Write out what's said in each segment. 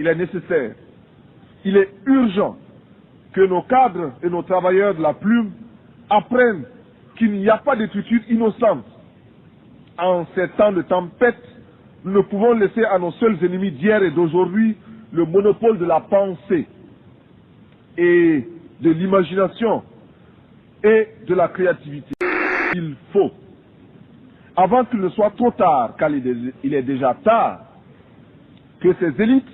il est nécessaire, il est urgent que nos cadres et nos travailleurs de la plume apprennent qu'il n'y a pas d'écriture innocente. En ces temps de tempête, nous ne pouvons laisser à nos seuls ennemis d'hier et d'aujourd'hui le monopole de la pensée et de l'imagination et de la créativité. Il faut, avant qu'il ne soit trop tard, car il est déjà tard, que ces élites,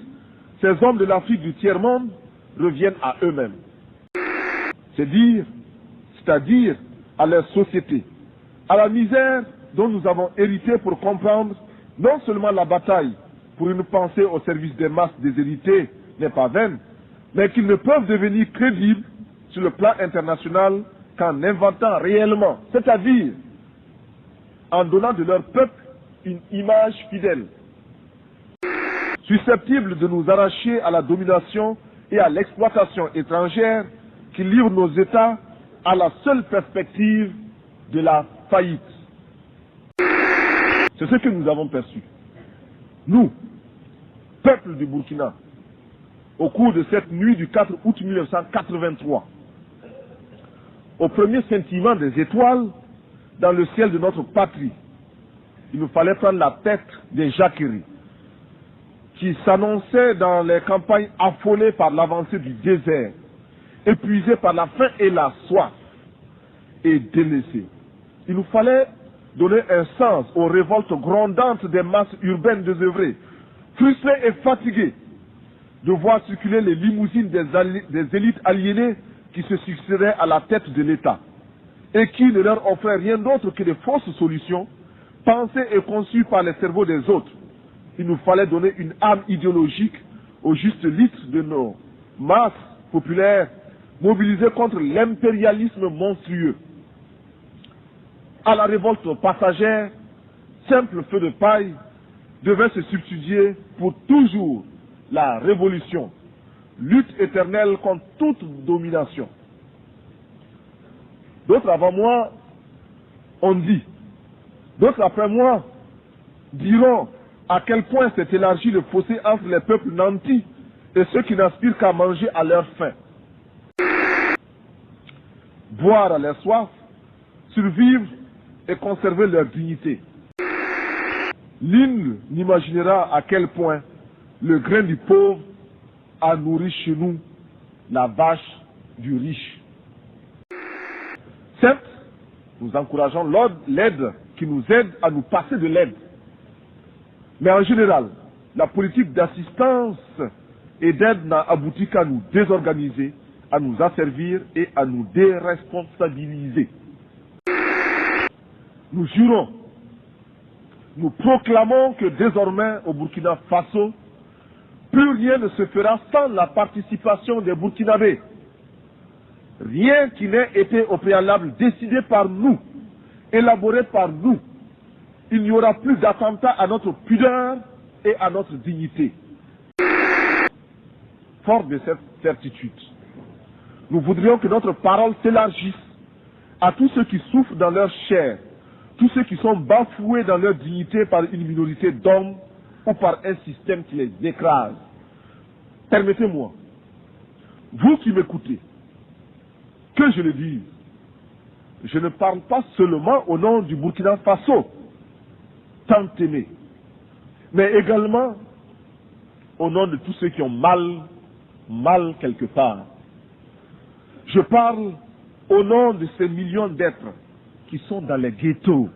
ces hommes de l'Afrique du tiers-monde reviennent à eux-mêmes. C'est-à-dire à leur société, à la misère dont nous avons hérité pour comprendre non seulement la bataille pour une pensée au service des masses déshéritées n'est pas vaine, mais qu'ils ne peuvent devenir crédibles sur le plan international qu'en inventant réellement, c'est-à-dire en donnant de leur peuple une image fidèle, susceptible de nous arracher à la domination et à l'exploitation étrangère qui livre nos États à la seule perspective de la faillite. C'est ce que nous avons perçu. Nous, peuple du Burkina, au cours de cette nuit du 4 août 1983, au premier scintillement des étoiles dans le ciel de notre patrie, il nous fallait prendre la tête des jacqueries qui s'annonçaient dans les campagnes affolées par l'avancée du désert, épuisées par la faim et la soif, et délaissées. Il nous fallait donner un sens aux révoltes grondantes des masses urbaines désœuvrées, frustrées et fatiguées de voir circuler les limousines des élites aliénées qui se succédaient à la tête de l'État et qui ne leur offraient rien d'autre que des fausses solutions pensées et conçues par les cerveaux des autres. Il nous fallait donner une âme idéologique au juste litre de nos masses populaires mobilisées contre l'impérialisme monstrueux. À la révolte passagère, simple feu de paille devait se substituer pour toujours la révolution, lutte éternelle contre toute domination. D'autres avant moi ont dit, d'autres après moi diront à quel point s'est élargi le fossé entre les peuples nantis et ceux qui n'aspirent qu'à manger à leur faim. Boire à leur soif, survivre et conserver leur dignité. Nul n'imaginera à quel point le grain du pauvre a nourri chez nous la vache du riche. Certes, nous encourageons l'aide qui nous aide à nous passer de l'aide. Mais en général, la politique d'assistance et d'aide n'a abouti qu'à nous désorganiser, à nous asservir et à nous déresponsabiliser. Nous jurons, nous proclamons que désormais au Burkina Faso, plus rien ne se fera sans la participation des Burkinabés. Rien qui n'ait été au préalable décidé par nous, élaboré par nous. Il n'y aura plus d'attentat à notre pudeur et à notre dignité. Fort de cette certitude, nous voudrions que notre parole s'élargisse à tous ceux qui souffrent dans leur chair, tous ceux qui sont bafoués dans leur dignité par une minorité d'hommes ou par un système qui les écrase. Permettez-moi, vous qui m'écoutez, que je le dise, je ne parle pas seulement au nom du Burkina Faso, tant aimé, mais également au nom de tous ceux qui ont mal quelque part. Je parle au nom de ces millions d'êtres qui sont dans les ghettos,